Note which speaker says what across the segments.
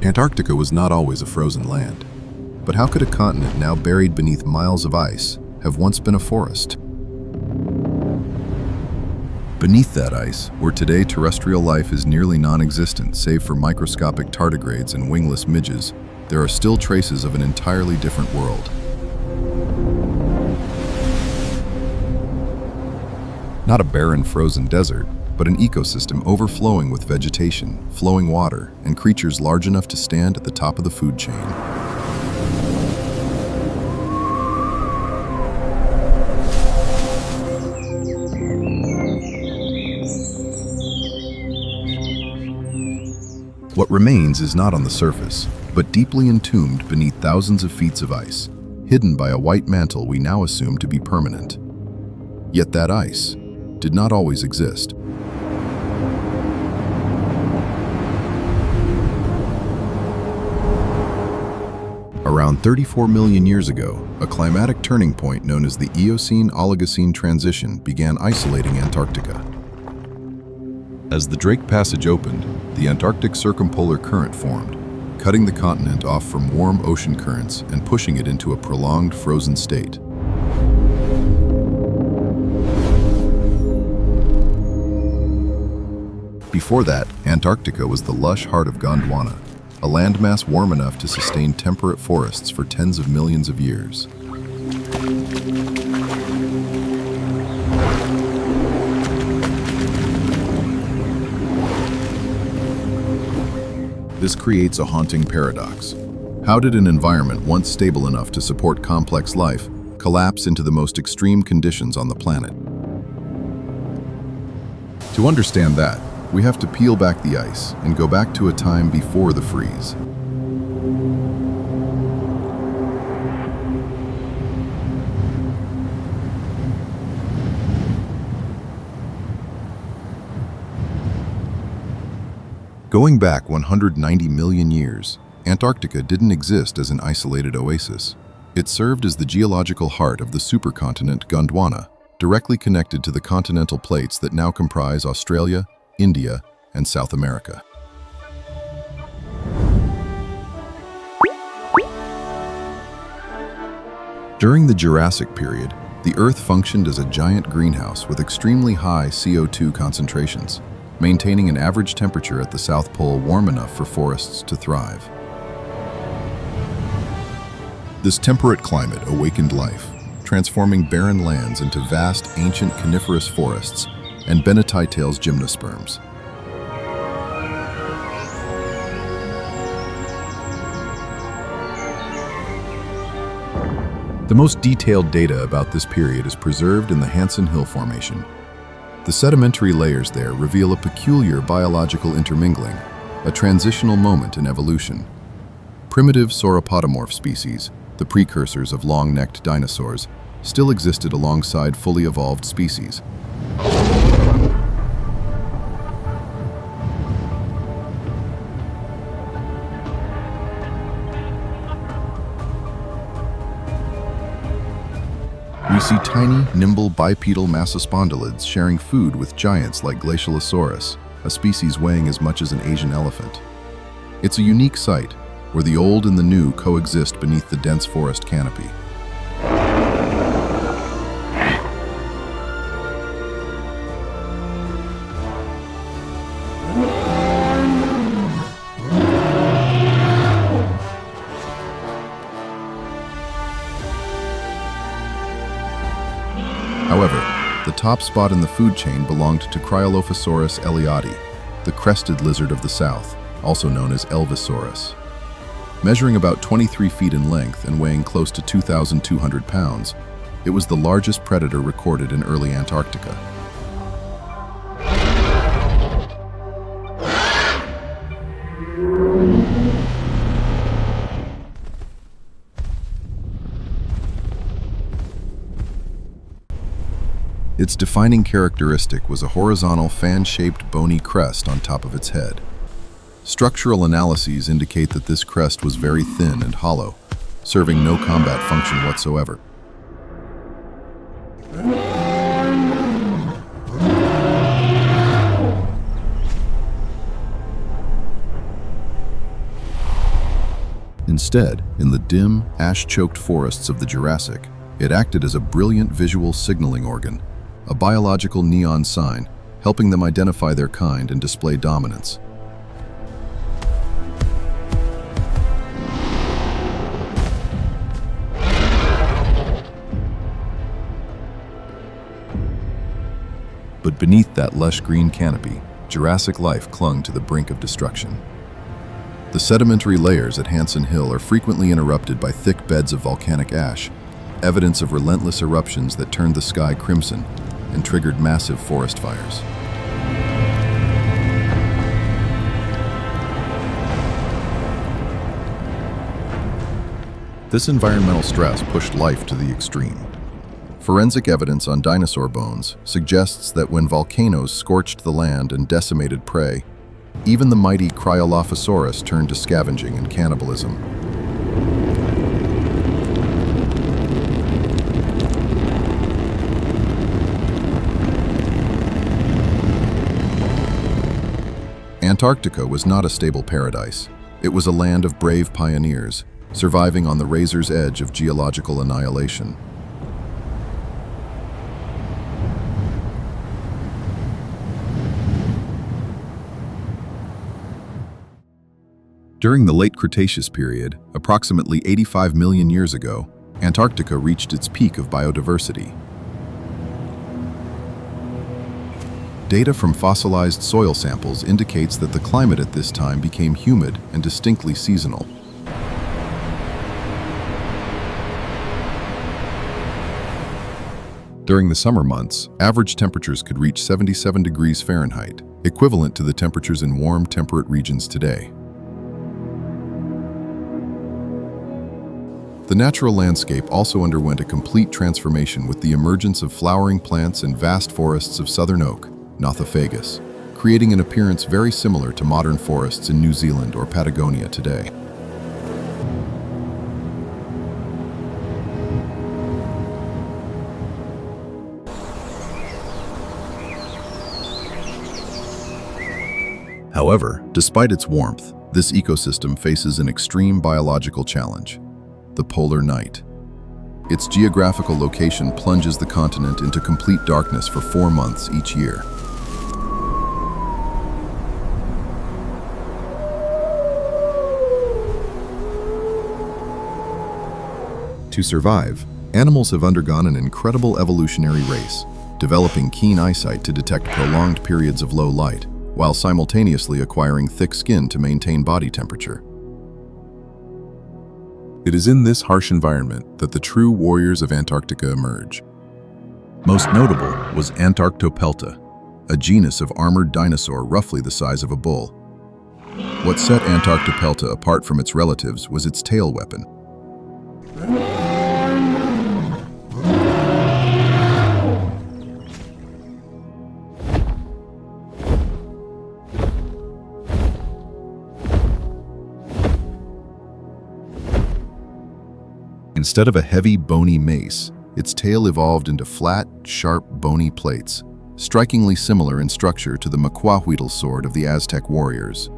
Speaker 1: Antarctica was not always a frozen land. But how could a continent now buried beneath miles of ice have once been a forest? Beneath that ice, where today terrestrial life is nearly non-existent save for microscopic tardigrades and wingless midges, there are still traces of an entirely different world. Not a barren frozen desert, but an ecosystem overflowing with vegetation, flowing water, and creatures large enough to stand at the top of the food chain. What remains is not on the surface, but deeply entombed beneath thousands of feet of ice, hidden by a white mantle we now assume to be permanent. Yet that ice did not always exist. Around 34 million years ago, a climatic turning point known as the Eocene-Oligocene transition began isolating Antarctica. As the Drake Passage opened, the Antarctic circumpolar current formed, cutting the continent off from warm ocean currents and pushing it into a prolonged frozen state. Before that, Antarctica was the lush heart of Gondwana, a landmass warm enough to sustain temperate forests for tens of millions of years. This creates a haunting paradox. How did an environment once stable enough to support complex life collapse into the most extreme conditions on the planet? To understand that, we have to peel back the ice and go back to a time before the freeze. Going back 190 million years, Antarctica didn't exist as an isolated oasis. It served as the geological heart of the supercontinent Gondwana, directly connected to the continental plates that now comprise Australia, India, and South America. During the Jurassic period, the Earth functioned as a giant greenhouse with extremely high CO2 concentrations, maintaining an average temperature at the South Pole warm enough for forests to thrive. This temperate climate awakened life, transforming barren lands into vast ancient coniferous forests and Benetitales gymnosperms. The most detailed data about this period is preserved in the Hansen Hill Formation. The sedimentary layers there reveal a peculiar biological intermingling, a transitional moment in evolution. Primitive sauropodomorph species, the precursors of long-necked dinosaurs, still existed alongside fully evolved species. We see tiny, nimble bipedal massospondylids sharing food with giants like Glacialosaurus, a species weighing as much as an Asian elephant. It's a unique sight, where the old and the new coexist beneath the dense forest canopy. However, the top spot in the food chain belonged to Cryolophosaurus elioti, the crested lizard of the south, also known as Elvisaurus. Measuring about 23 feet in length and weighing close to 2,200 pounds, it was the largest predator recorded in early Antarctica. Its defining characteristic was a horizontal fan-shaped bony crest on top of its head. Structural analyses indicate that this crest was very thin and hollow, serving no combat function whatsoever. Instead, in the dim, ash-choked forests of the Jurassic, it acted as a brilliant visual signaling organ, a biological neon sign, helping them identify their kind and display dominance. But beneath that lush green canopy, Jurassic life clung to the brink of destruction. The sedimentary layers at Hansen Hill are frequently interrupted by thick beds of volcanic ash, evidence of relentless eruptions that turned the sky crimson and triggered massive forest fires. This environmental stress pushed life to the extreme. Forensic evidence on dinosaur bones suggests that when volcanoes scorched the land and decimated prey, even the mighty Cryolophosaurus turned to scavenging and cannibalism. Antarctica was not a stable paradise. It was a land of brave pioneers, surviving on the razor's edge of geological annihilation. During the late Cretaceous period, approximately 85 million years ago, Antarctica reached its peak of biodiversity. Data from fossilized soil samples indicates that the climate at this time became humid and distinctly seasonal. During the summer months, average temperatures could reach 77 degrees Fahrenheit, equivalent to the temperatures in warm, temperate regions today. The natural landscape also underwent a complete transformation with the emergence of flowering plants and vast forests of southern oak, Nothofagus, creating an appearance very similar to modern forests in New Zealand or Patagonia today. However, despite its warmth, this ecosystem faces an extreme biological challenge: the polar night. Its geographical location plunges the continent into complete darkness for 4 months each year. To survive, animals have undergone an incredible evolutionary race, developing keen eyesight to detect prolonged periods of low light, while simultaneously acquiring thick skin to maintain body temperature. It is in this harsh environment that the true warriors of Antarctica emerge. Most notable was Antarctopelta, a genus of armored dinosaur roughly the size of a bull. What set Antarctopelta apart from its relatives was its tail weapon. Instead of a heavy, bony mace, its tail evolved into flat, sharp, bony plates, strikingly similar in structure to the macuahuitl sword of the Aztec warriors,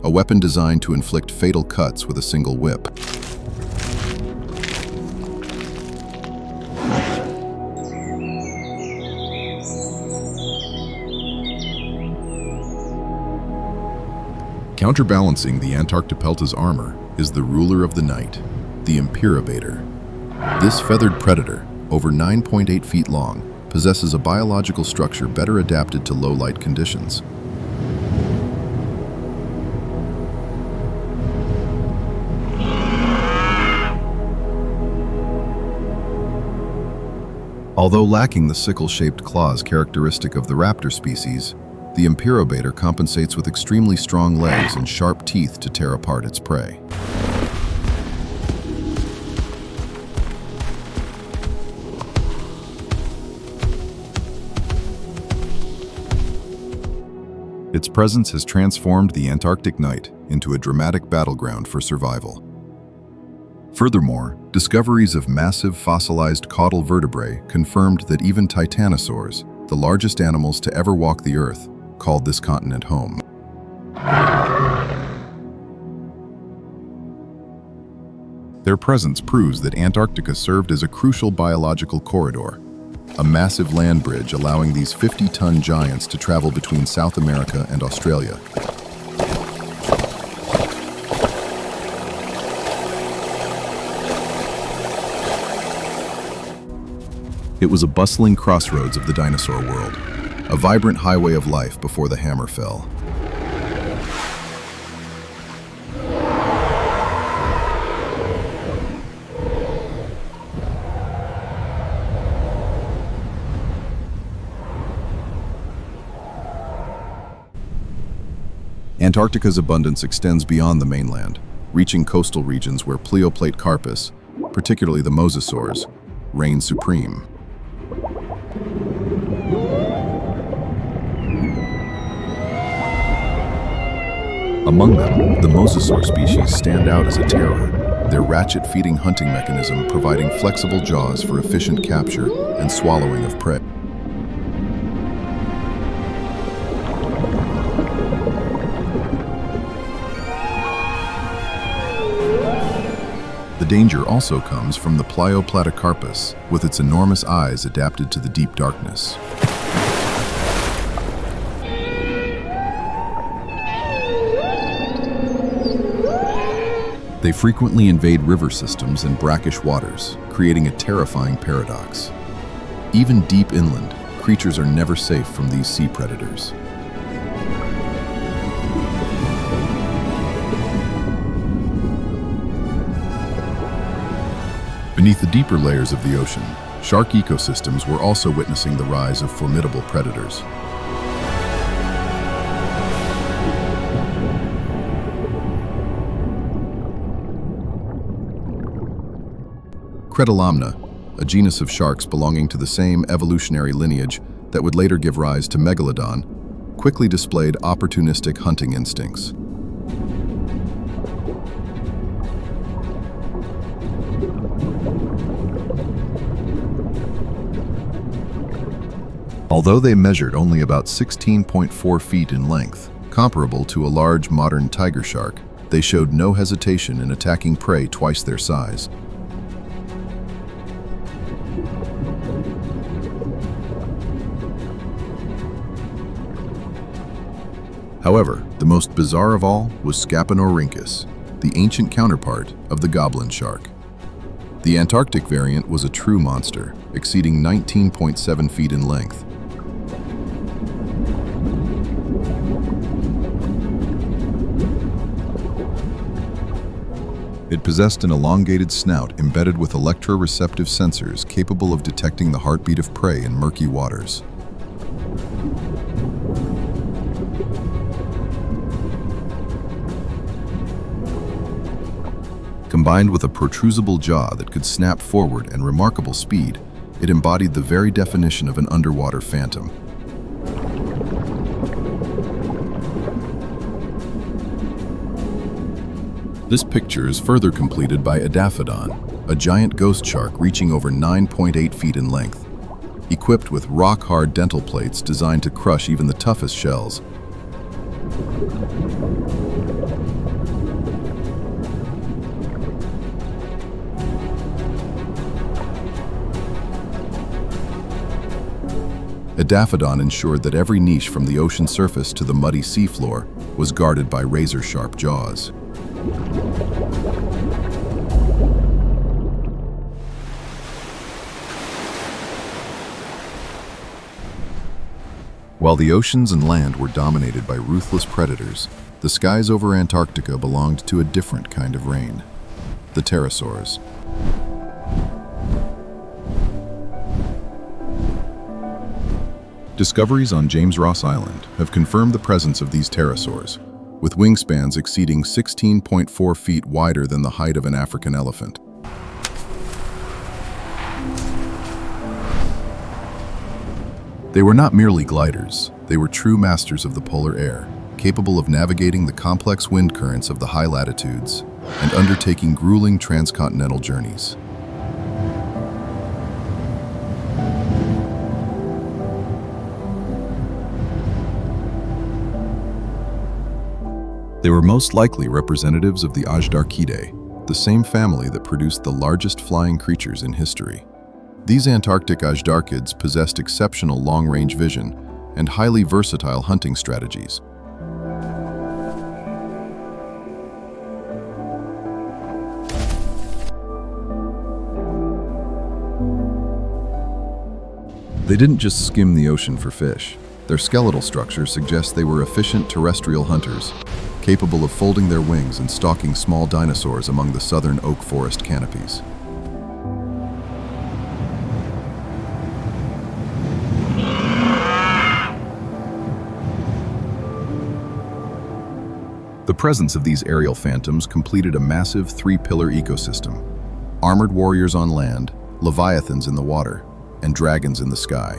Speaker 1: a weapon designed to inflict fatal cuts with a single whip. Counterbalancing the Antarctopelta's armor is the ruler of the night, the Imperobator. This feathered predator, over 9.8 feet long, possesses a biological structure better adapted to low-light conditions. Although lacking the sickle-shaped claws characteristic of the raptor species, the Imperobator compensates with extremely strong legs and sharp teeth to tear apart its prey. Its presence has transformed the Antarctic night into a dramatic battleground for survival. Furthermore, discoveries of massive fossilized caudal vertebrae confirmed that even titanosaurs, the largest animals to ever walk the Earth, called this continent home. Their presence proves that Antarctica served as a crucial biological corridor, a massive land bridge allowing these 50-ton giants to travel between South America and Australia. It was a bustling crossroads of the dinosaur world, a vibrant highway of life before the hammer fell. Antarctica's abundance extends beyond the mainland, reaching coastal regions where pleoplate carpus, particularly the mosasaurs, reign supreme. Among them, the mosasaur species stand out as a terror, their ratchet-feeding hunting mechanism providing flexible jaws for efficient capture and swallowing of prey. The danger also comes from the plioplatycarpus, with its enormous eyes adapted to the deep darkness. They frequently invade river systems and brackish waters, creating a terrifying paradox. Even deep inland, creatures are never safe from these sea predators. Beneath the deeper layers of the ocean, shark ecosystems were also witnessing the rise of formidable predators. Cretalomna, a genus of sharks belonging to the same evolutionary lineage that would later give rise to Megalodon, quickly displayed opportunistic hunting instincts. Although they measured only about 16.4 feet in length, comparable to a large modern tiger shark, they showed no hesitation in attacking prey twice their size. However, the most bizarre of all was Scapanorhynchus, the ancient counterpart of the goblin shark. The Antarctic variant was a true monster, exceeding 19.7 feet in length. It possessed an elongated snout embedded with electroreceptive sensors capable of detecting the heartbeat of prey in murky waters. Combined with a protrusible jaw that could snap forward and remarkable speed, it embodied the very definition of an underwater phantom. This picture is further completed by Adaphodon, a giant ghost shark reaching over 9.8 feet in length, equipped with rock-hard dental plates designed to crush even the toughest shells. Adaphodon ensured that every niche from the ocean surface to the muddy seafloor was guarded by razor-sharp jaws. While the oceans and land were dominated by ruthless predators, the skies over Antarctica belonged to a different kind of rain, the pterosaurs. Discoveries on James Ross Island have confirmed the presence of these pterosaurs, with wingspans exceeding 16.4 feet wider than the height of an African elephant. They were not merely gliders, they were true masters of the polar air, capable of navigating the complex wind currents of the high latitudes and undertaking grueling transcontinental journeys. They were most likely representatives of the Ajdarchidae, the same family that produced the largest flying creatures in history. These Antarctic Dragons possessed exceptional long-range vision and highly versatile hunting strategies. They didn't just skim the ocean for fish. Their skeletal structure suggests they were efficient terrestrial hunters, capable of folding their wings and stalking small dinosaurs among the southern oak forest canopies. The presence of these aerial phantoms completed a massive three-pillar ecosystem: armored warriors on land, leviathans in the water, and dragons in the sky.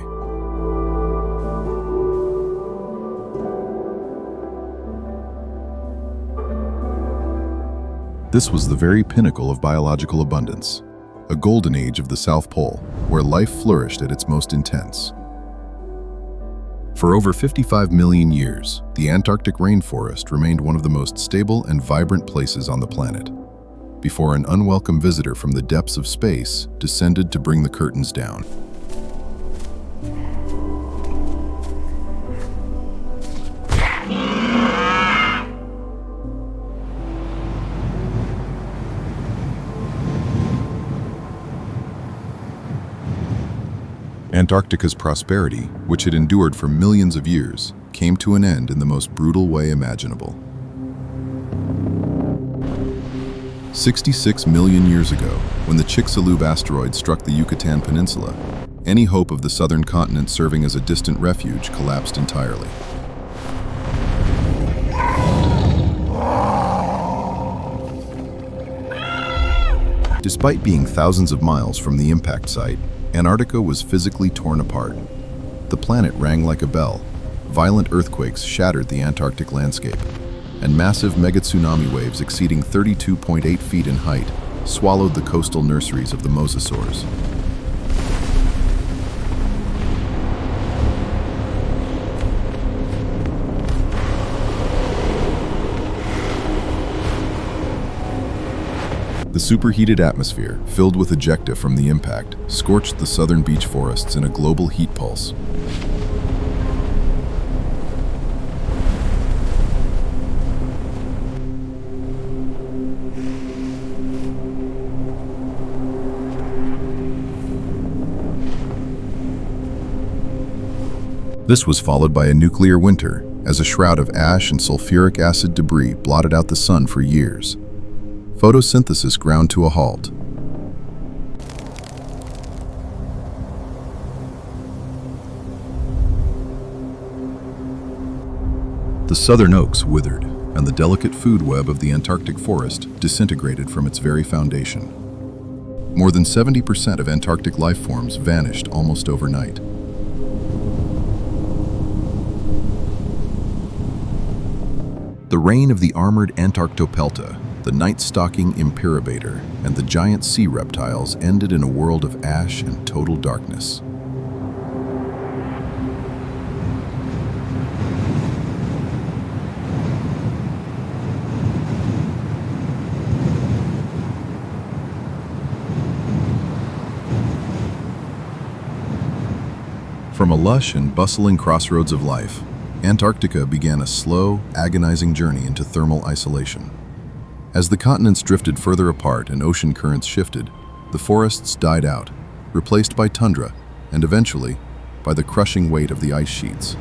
Speaker 1: This was the very pinnacle of biological abundance, a golden age of the South Pole, where life flourished at its most intense. For over 55 million years, the Antarctic rainforest remained one of the most stable and vibrant places on the planet, before an unwelcome visitor from the depths of space descended to bring the curtains down. Antarctica's prosperity, which had endured for millions of years, came to an end in the most brutal way imaginable. 66 million years ago, when the Chicxulub asteroid struck the Yucatan Peninsula, any hope of the southern continent serving as a distant refuge collapsed entirely. Despite being thousands of miles from the impact site, Antarctica was physically torn apart. The planet rang like a bell. Violent earthquakes shattered the Antarctic landscape, and massive megatsunami waves exceeding 32.8 feet in height swallowed the coastal nurseries of the mosasaurs. The superheated atmosphere, filled with ejecta from the impact, scorched the southern beech forests in a global heat pulse. This was followed by a nuclear winter, as a shroud of ash and sulfuric acid debris blotted out the sun for years. Photosynthesis ground to a halt. The southern oaks withered, and the delicate food web of the Antarctic forest disintegrated from its very foundation. More than 70% of Antarctic life forms vanished almost overnight. The reign of the armored Antarctopelta, the night-stalking Imperabator, and the giant sea reptiles ended in a world of ash and total darkness. From a lush and bustling crossroads of life, Antarctica began a slow, agonizing journey into thermal isolation. As the continents drifted further apart and ocean currents shifted, the forests died out, replaced by tundra, and eventually, by the crushing weight of the ice sheets.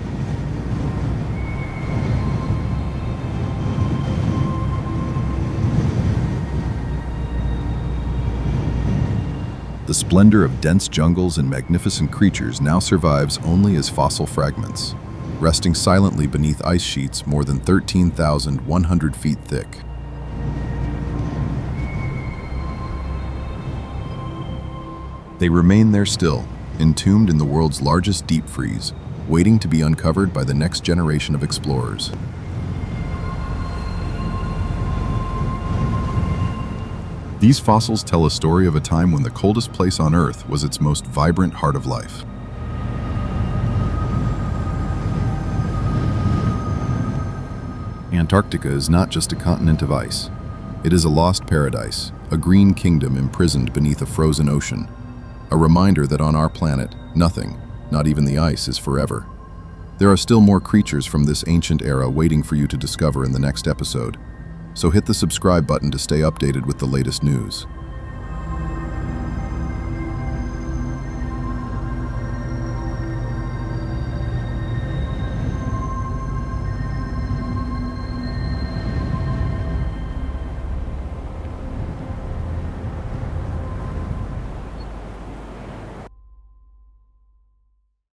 Speaker 1: The splendor of dense jungles and magnificent creatures now survives only as fossil fragments, resting silently beneath ice sheets more than 13,100 feet thick. They remain there still, entombed in the world's largest deep freeze, waiting to be uncovered by the next generation of explorers. These fossils tell a story of a time when the coldest place on Earth was its most vibrant heart of life. Antarctica is not just a continent of ice. It is a lost paradise, a green kingdom imprisoned beneath a frozen ocean. A reminder that on our planet, nothing, not even the ice, is forever. There are still more creatures from this ancient era waiting for you to discover in the next episode. So hit the subscribe button to stay updated with the latest news.